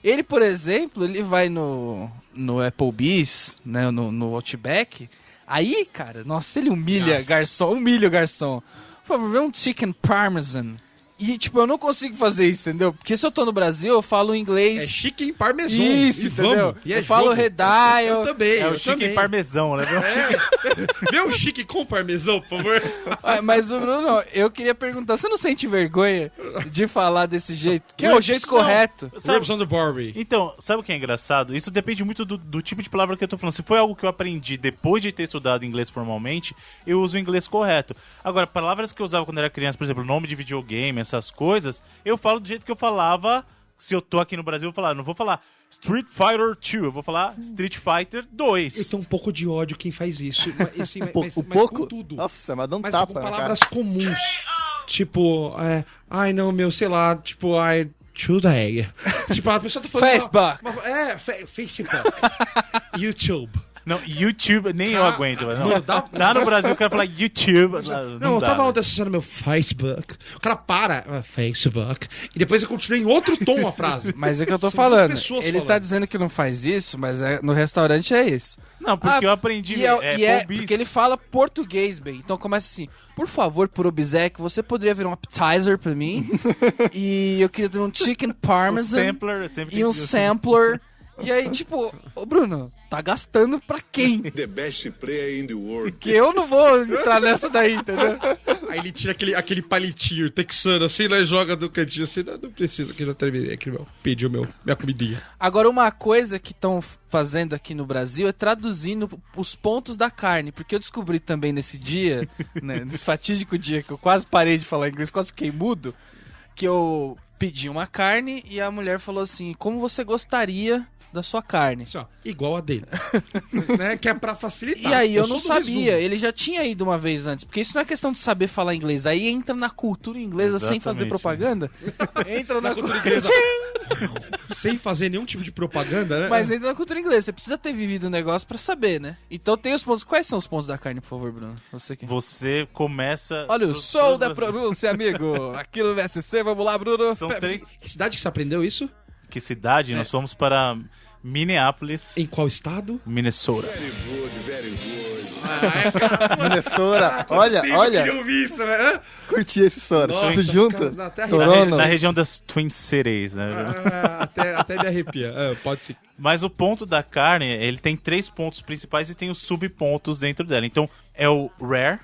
Ele, por exemplo, ele vai no Applebee's, né, no Outback. Aí, cara, nossa, ele humilha o garçom. Por favor, vê um chicken parmesan E, tipo, eu não consigo fazer isso, entendeu? Porque se eu tô no Brasil, eu falo inglês... É chicken parmesan. Isso, e entendeu? vamos. E eu falo redai, Eu também, É eu o chicken também. parmesão, né? Vê um chique com parmesão, por favor. Mas, o Bruno, eu queria perguntar, você não sente vergonha de falar desse jeito? Que é o Ribs, jeito não. correto. Ribs on the Barbie. Então, sabe o que é engraçado? Isso depende muito do tipo de palavra que eu tô falando. Se foi algo que eu aprendi depois de ter estudado inglês formalmente, eu uso o inglês correto. Agora, palavras que eu usava quando era criança, por exemplo, nome de videogame, essas coisas, eu falo do jeito que eu falava. Se eu tô aqui no Brasil, eu vou falar, não vou falar Street Fighter 2, eu vou falar Street Fighter 2. Eu tenho um pouco de ódio quem faz isso. Mas pouco? com tudo. Nossa, mas dá um Mas tapa com na cara. palavras comuns. Tipo, ai não, meu, sei lá, tipo, today. Tipo, a pessoa tá falando... Facebook. Facebook. YouTube. Não, YouTube, nem eu Cara, aguento. Não. mano, dá- Lá no Brasil, eu quero falar YouTube. Não, eu dá, tava né? ontem acessando meu Facebook. O cara para, Facebook. E depois eu continuei em outro tom a frase. Mas é que eu tô São falando. duas pessoas Ele tá falando. dizendo que não faz isso, mas no restaurante é isso. Não, porque eu aprendi. Porque ele fala português, bem. Então começa assim: por favor, por obséquio, você poderia ver um appetizer pra mim? E eu queria ter um chicken parmesan sampler, sempre e um tem que- sampler. E aí, tipo, ô Bruno, tá gastando pra quem? The best player in the world. Que eu não vou entrar nessa daí, entendeu? Aí ele tira aquele palitinho texano assim, lá e joga do cantinho assim. Não precisa, que eu já terminei aqui, meu. Pediu minha comidinha. Agora, uma coisa que estão fazendo aqui no Brasil é traduzindo os pontos da carne. Porque eu descobri também nesse dia, né, nesse fatídico dia que eu quase parei de falar inglês, quase fiquei mudo, que eu pedi uma carne e a mulher falou assim: como você gostaria da sua carne? Assim, ó, igual a dele. Né? Que é pra facilitar. E aí eu sou não do sabia, resumo. ele já tinha ido uma vez antes, porque isso não é questão de saber falar inglês, aí entra na cultura inglesa sem fazer Exatamente. propaganda, entra na cultura inglesa. Sem fazer nenhum tipo de propaganda, né? mas entra na cultura inglesa, você precisa ter vivido o negócio pra saber, né? Então tem os pontos, quais são os pontos da carne, por favor, Bruno? Você que... Você começa. Olha o Todos- show da todos- pronúncia, amigo, aqui no VSC, vamos lá, Bruno. São três. Que cidade que você aprendeu isso? Que cidade? Nós fomos para Minneapolis, Em qual estado? Minnesota. Very good, very good. Minnesota, olha, Queria ouvir isso, né? curti esse Sora. Nossa, Tu junta? cara, dá até Toronto. Na região das Twin Cities, né? Até me arrepia. Pode ser. Mas o ponto da carne, ele tem 3 pontos principais e tem os subpontos dentro dela. Então, é o rare,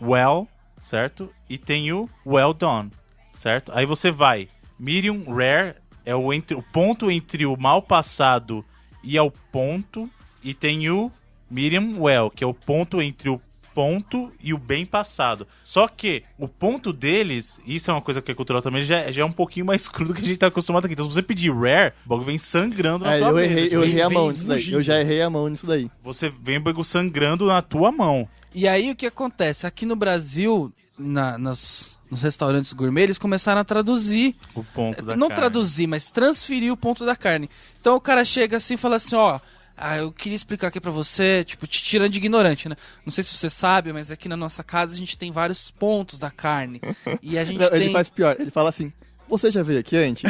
well, certo? E tem o well done, certo? Aí você vai, medium rare é o ponto entre o mal passado e ao ponto. E tem o medium well, que é o ponto entre o ponto e o bem passado. Só que o ponto deles, isso é uma coisa que é cultural também, já é um pouquinho mais cru do que a gente tá acostumado aqui. Então se você pedir rare, o bagulho vem sangrando na tua mesa. Eu errei a vem mão nisso daí. fugindo. Eu já errei a mão nisso daí. Você vem o bagulho sangrando na tua mão. E aí o que acontece? Aqui no Brasil, nos restaurantes gourmet, eles começaram a traduzir. O ponto da Não carne. traduzir, mas transferir o ponto da carne. Então o cara chega assim e fala assim, ó... eu queria explicar aqui pra você, tipo, te tirando de ignorante, né? Não sei se você sabe, mas aqui na nossa casa a gente tem vários pontos da carne. E a gente Não, tem... ele faz pior, ele fala assim: você já veio aqui antes?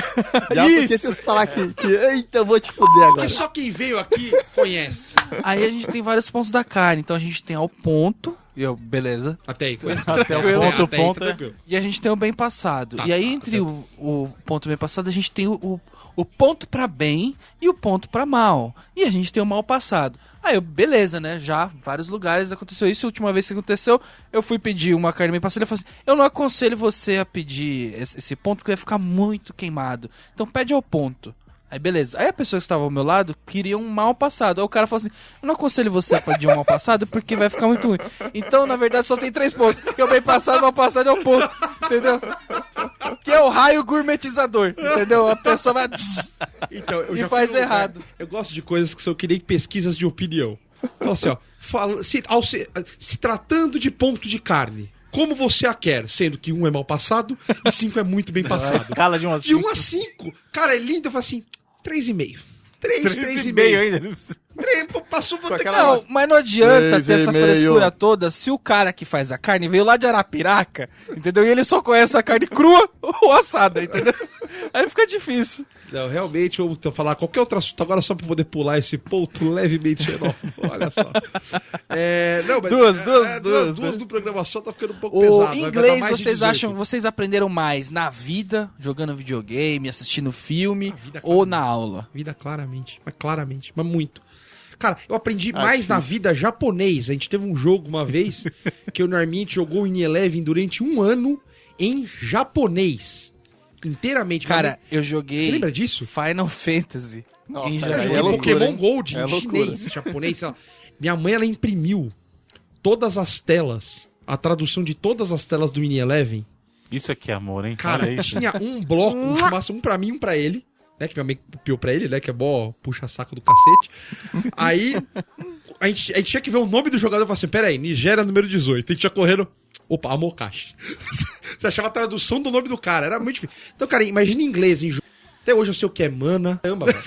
Já, porque se você falar que eita, eu vou te fuder agora. Porque só quem veio aqui conhece. Aí a gente tem vários pontos da carne. Então a gente tem ao ponto... E eu, beleza. Até aí. Até o ponto, tranquilo. E a gente tem o bem passado. Tá, e aí, tá, entre o ponto bem passado, a gente tem o ponto pra bem e o ponto pra mal. E a gente tem o mal passado. Aí eu, beleza, né? Já vários lugares aconteceu isso. A última vez que aconteceu, eu fui pedir uma carne bem passada. Ele falou assim: eu não aconselho você a pedir esse ponto, porque vai ficar muito queimado. Então pede ao ponto. Aí beleza. Aí a pessoa que estava ao meu lado queria um mal passado. Aí o cara falou assim: eu não aconselho você a pedir um mal passado porque vai ficar muito ruim. Então, na verdade, só tem 3 pontos. Que é o bem passado, o mal passado é o ponto. Entendeu? Que é o raio gourmetizador. Entendeu? A pessoa vai... Então, eu E já faz fui num lugar- errado. Eu gosto de coisas que são que nem pesquisas de opinião. Fala assim, ó. Se tratando de ponto de carne, como você a quer? Sendo que 1 é mal passado e 5 é muito bem A passado. escala de 1 a 5. De 1 a 5. Cara, é lindo. Eu falo assim, 3,5. 3,5 ainda. Passou por Com aquela- Não, mas não adianta ter essa 3,5. frescura toda se o cara que faz a carne veio lá de Arapiraca, entendeu? E ele só conhece a carne crua ou assada, entendeu? Aí fica difícil. Não, realmente, eu vou falar qualquer outro assunto agora só pra poder pular esse ponto levemente xenófobo. Olha só. Não, mas duas do programa só tá ficando um pouco O pesado. Vai dar inglês, mais de vocês 18. acham, vocês aprenderam mais na vida, jogando videogame, assistindo filme, Na vida, ou claramente. na aula? Vida, claramente, mas muito. Cara, eu aprendi mais na vida japonês. A gente teve um jogo uma vez que o Norminha jogou em Eleven durante 1 ano em japonês. Inteiramente. Cara, eu joguei Você lembra disso? Final Fantasy. Nossa, em aí japonês. é loucura, Pokémon hein? Gold É em loucura. chinês, japonês, sei lá. Minha mãe, ela imprimiu todas as telas, a tradução de todas as telas do Mini Eleven. Isso aqui é amor, hein? Cara, Olha isso. tinha um bloco, um pra mim e um pra ele, né? Que minha mãe copiou pra ele, né? Que é bó puxa-saco do cacete. Aí, a gente tinha que ver o nome do jogador e falar assim, pera aí, Nigéria número 18. A gente ia correndo, opa, Amokashi. Você achava a tradução do nome do cara, era muito difícil. Então, cara, imagina em inglês, em jogo. Até hoje eu sei o que é mana. Caramba, velho.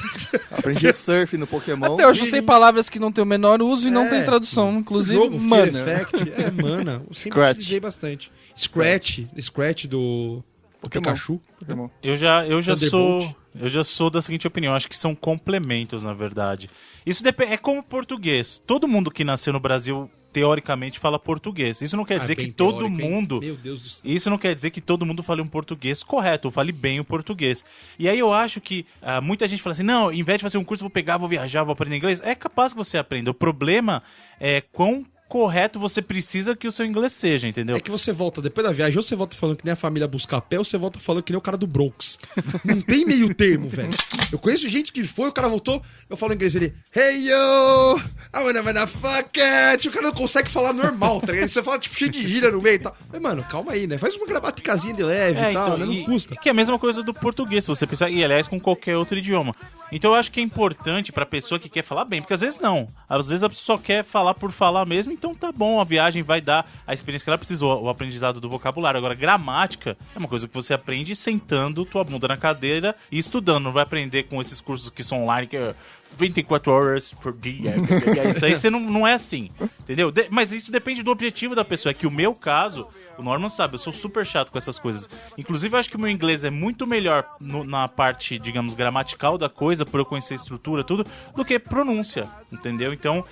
Aprendi surf no Pokémon. Até hoje eu sei palavras que não tem o menor uso e não É. tem tradução, inclusive Jogo, Fear mana. Effect, mana. Eu sempre Scratch. utilizei bastante. Scratch do Pikachu. Pokémon. Eu já Thunderbolt. sou da seguinte opinião, acho que são complementos, na verdade. Isso depende, é como português. Todo mundo que nasceu no Brasil, teoricamente, fala português. Isso não quer dizer bem que todo teórico, hein? mundo... Meu Deus do céu. Isso não quer dizer que todo mundo fale um português correto, ou fale bem o português. E aí eu acho que muita gente fala assim, não, ao invés de fazer um curso, eu vou pegar, vou viajar, vou aprender inglês. É capaz que você aprenda. O problema é quão correto você precisa que o seu inglês seja, entendeu? É que você volta, depois da viagem, ou você volta falando que nem a família Buscapé, ou você volta falando que nem o cara do Bronx. Não tem meio termo, velho. Eu conheço gente que foi, o cara voltou, eu falo em inglês, ele, hey yo, I wanna fuck it. O cara não consegue falar normal, tá ligado? Você fala, tipo, cheio de gíria no meio e tal. Mas, mano, calma aí, né? Faz uma gramaticazinha de leve e tal, né? Não custa. Que é a mesma coisa do português, se você pensar, e aliás com qualquer outro idioma. Então eu acho que é importante pra pessoa que quer falar bem, porque às vezes não. Às vezes a pessoa só quer falar por falar mesmo, então tá bom, a viagem vai dar a experiência que ela precisou, o aprendizado do vocabulário. Agora, gramática é uma coisa que você aprende sentando tua bunda na cadeira e estudando. Não vai aprender com esses cursos que são online, que é 24 horas por dia. Isso aí você não é assim, entendeu? Mas isso depende do objetivo da pessoa. É que o meu caso, o Norman sabe, eu sou super chato com essas coisas. Inclusive, eu acho que o meu inglês é muito melhor na parte, digamos, gramatical da coisa, por eu conhecer a estrutura, tudo, do que pronúncia, entendeu? Então,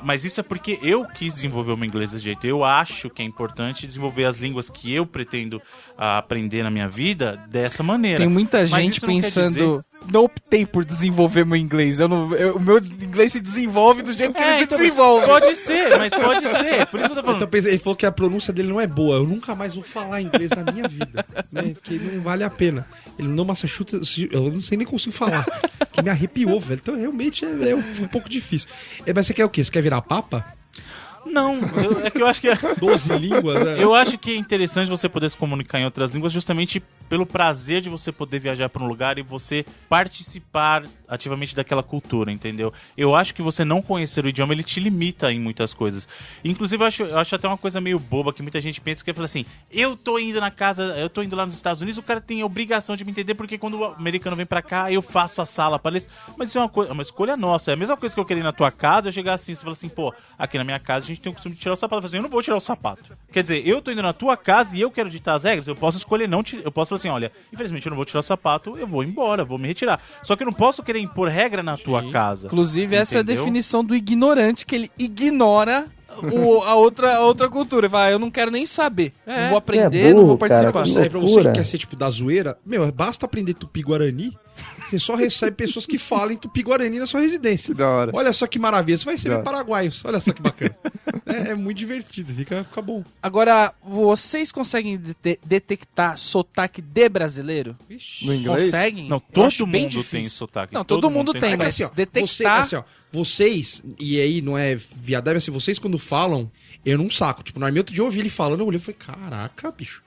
mas isso é porque eu quis desenvolver o meu inglês desse jeito. Eu acho que é importante desenvolver as línguas que eu pretendo aprender na minha vida dessa maneira. Tem muita Mas gente isso não quer pensando, não optei por desenvolver meu inglês. O meu inglês se desenvolve do jeito que ele se então, desenvolve. Pode ser, mas pode ser. Por isso que eu tô falando. Então, ele falou que a pronúncia dele não é boa. Eu nunca mais vou falar inglês na minha vida, né? Porque não vale a pena. Ele não Massachusetts, eu não sei nem consigo falar. Que me arrepiou, velho. Então, realmente, é um pouco difícil. Mas você quer o quê? Você quer virar papa? Não, é que eu acho que 12 línguas, né? eu acho que é interessante você poder se comunicar em outras línguas justamente pelo prazer de você poder viajar para um lugar e você participar ativamente daquela cultura, entendeu? Eu acho que você não conhecer o idioma, ele te limita em muitas coisas. Inclusive, eu acho até uma coisa meio boba que muita gente pensa, que fala assim, eu tô indo lá nos Estados Unidos, o cara tem a obrigação de me entender porque quando o americano vem pra cá, eu faço a sala para eles. Mas isso é uma escolha nossa. É a mesma coisa que eu querer ir na tua casa, eu chegar assim, você fala assim, pô, aqui na minha casa a gente tem o costume de tirar o sapato. Eu falo assim, eu não vou tirar o sapato. Quer dizer, eu tô indo na tua casa e eu quero ditar as regras, eu posso escolher não tirar. Eu posso falar assim, olha, infelizmente eu não vou tirar o sapato, eu vou embora, vou me retirar. Só que eu não posso querer impor regra na tua casa. Inclusive, essa é a Entendeu? definição do ignorante, que ele ignora a outra cultura. Ele fala, eu não quero nem saber. Não vou aprender, não vou participar. Pra você que quer ser tipo da zoeira, basta aprender Tupi-Guarani. Você só recebe pessoas que falam Tupi-Guarani na sua residência. Que da hora. Olha só que maravilha. Você vai receber Da. paraguaios. Olha só que bacana. É muito divertido. Fica bom. Agora, vocês conseguem detectar sotaque de brasileiro? No inglês? Conseguem? Não, Eu acho todo bem mundo tem difícil. sotaque. Não, todo mundo tem, É que mas assim, ó, detectar... vocês, e aí não é viadagem, assim, vocês quando falam, eu não saco. Tipo, no outro dia eu ouvi ele falando, eu olhei e falei, caraca, bicho.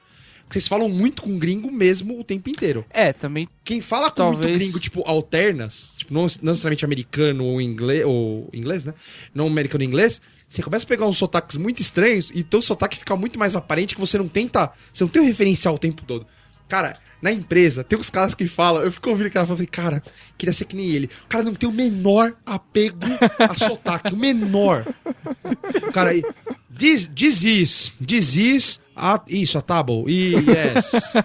Vocês falam muito com gringo mesmo o tempo inteiro. É, também... Quem fala com Talvez. muito gringo, tipo, alternas, tipo, não necessariamente americano ou inglês, né? Não americano ou inglês, você começa a pegar uns sotaques muito estranhos e teu sotaque fica muito mais aparente que você não tem um referencial o tempo todo. Cara, na empresa, tem uns caras que falam, eu fico ouvindo aquela falando, cara, queria ser que nem ele. O cara não tem o menor apego a sotaque, o menor. O cara aí, this is Isso, a Table.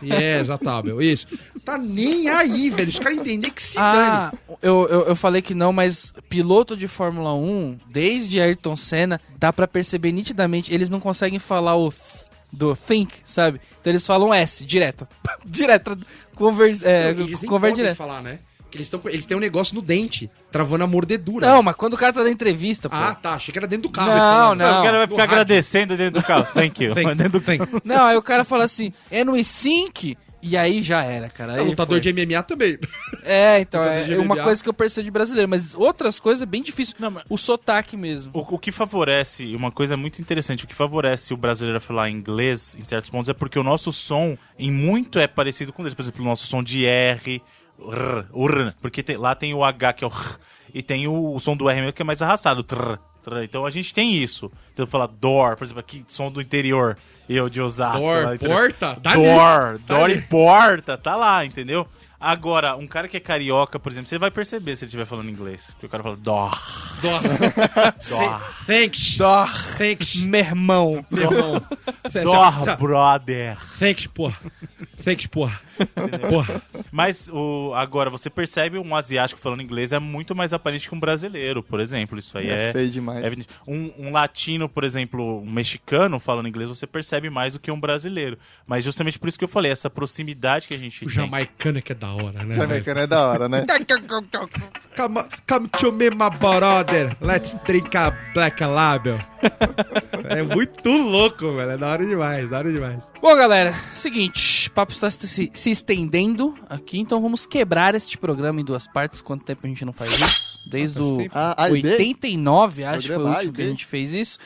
Yes, a Table. Isso. Tá nem aí, velho. Os caras entendem que se dane. Eu falei que não, mas piloto de Fórmula 1, desde Ayrton Senna, dá pra perceber nitidamente, eles não conseguem falar o do think, sabe? Então eles falam S, direto. Direto. Eles nem Converte podem direto. falar, né? Porque eles têm um negócio no dente, travando a mordedura. Não, mas quando o cara tá na entrevista, pô. Ah, tá. Achei que era dentro do carro. Não, ele falando. não. O cara vai No ficar rádio. agradecendo dentro do carro. Thank you. Dentro do carro. Não, aí o cara fala assim, and we think, e aí já era, cara. É, Aí lutador foi. de MMA também. Então, lutador de é uma MMA. coisa que eu percebo de brasileiro, mas outras coisas é bem difícil. Não, mas- O sotaque mesmo. O que favorece, uma coisa muito interessante, o que favorece o brasileiro a falar inglês em certos pontos é porque o nosso som em muito é parecido com o deles. Por exemplo, o nosso som de R, porque lá tem o H que é o R, e tem o som do R mesmo que é mais arrastado, trr. Então a gente tem isso. Então falar door, por exemplo, aqui som do interior, eu de Osasco. Door, lá, entendeu? porta, tá Door ali. e porta, tá lá, entendeu? Agora, um cara que é carioca, por exemplo, você vai perceber se ele estiver falando inglês. Porque o cara fala door. Thanks. Dor, Thanks. meu irmão. Meu irmão. Door, brother. Thanks, porra. Thanks, porra. Porra. Mas agora, você percebe um asiático falando inglês é muito mais aparente que um brasileiro, por exemplo. Isso aí É é feio demais. evidente. Um latino, por exemplo, um mexicano falando inglês, você percebe mais do que um brasileiro. Mas justamente por isso que eu falei, essa proximidade que a gente O tem. jamaicano é que é da hora, né? velho? Jamaicano é da hora, né? Come to me, my brother. Let's drink a Black Label. É muito louco, velho. É da hora demais, da hora demais. Bom, galera, seguinte, o papo está se estendendo aqui, então vamos quebrar este programa em duas partes. Quanto tempo a gente não faz isso? Desde o A e B? 89, acho que foi o Programa A e último que a B. gente fez isso.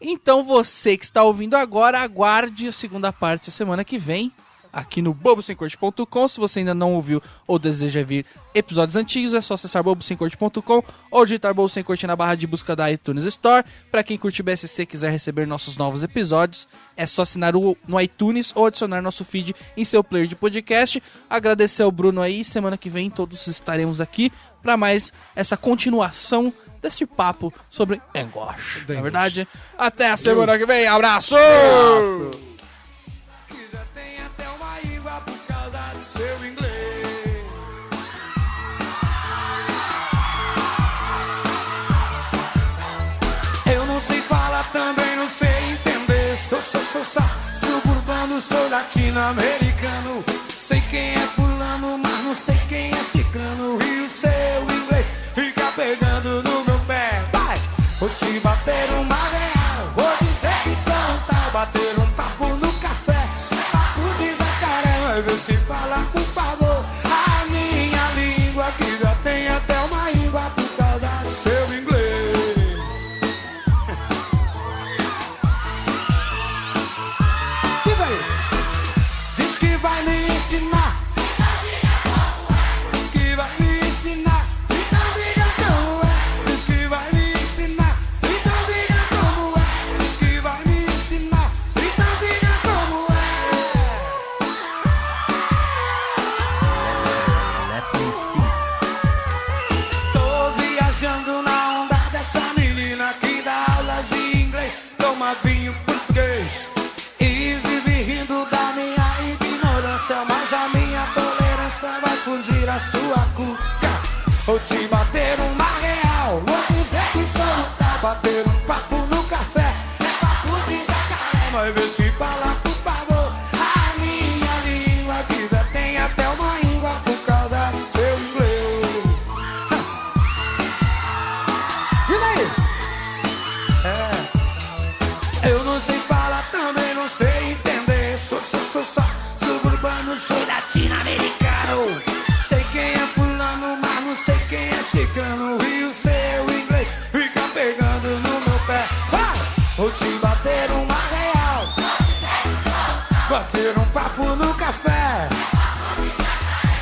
Então você que está ouvindo agora, aguarde a segunda parte a semana que vem, aqui no bobosemcorte.com. Se você ainda não ouviu ou deseja vir episódios antigos, é só acessar bobosemcorte.com ou digitar Bobo Sem Corte na barra de busca da iTunes Store. Para quem curte BSC e quiser receber nossos novos episódios, é só assinar no iTunes ou adicionar nosso feed em seu player de podcast. Agradecer ao Bruno aí, semana que vem todos estaremos aqui para mais essa continuação desse papo sobre English. Na verdade, até a semana que vem. Abraço! Tem até uma íngua por causa do seu inglês. Eu não sei falar, também não sei entender. Sou suburbano, sou latino-americano. Sei quem é fulano, mas não sei quem é ciclano. E o seu inglês fica pegando no meu pé. Vai, vou te bater uma real. Vou dizer que sou um tal, bater um papo no café. Papo de jacaré, mas vê se fala, por favor. A minha língua que já tem até uma íngua por causa do seu inglês. Diz aí. Diz que vai me ensinar. Diz que vai me ensinar. Então diga como é. Diz que vai me ensinar. Então diga como é. Diz que vai me ensinar. Então diga como é. Tô viajando na onda dessa menina que dá aulas de inglês, toma vinho português e vive rindo da minha ignorância. Mas a minha tolerância vai fundir a sua cuca. Vou te bater uma real, vou dizer que sou um tal, bater um papo no café. É papo de jacaré, mas vê se fala, por favor. A minha língua que já tem até uma íngua por causa do seu inglês. Diz aí. Eu não sei falar, também não sei entender. Sou suburbano, sou latino-americano. Sei quem é fulano, mas não sei quem é cigano. E o seu inglês fica pegando no meu pé. Vai! Vou te bater uma real, bater um papo no café.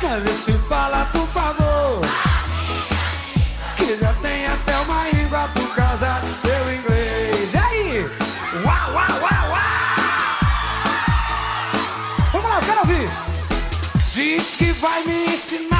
Mas vê se fala, por favor, que já tem até uma íngua por causa do seu inglês. E aí? Uau, uau, uau, uau! Vamos lá, eu quero ouvir. Diz que vai me ensinar.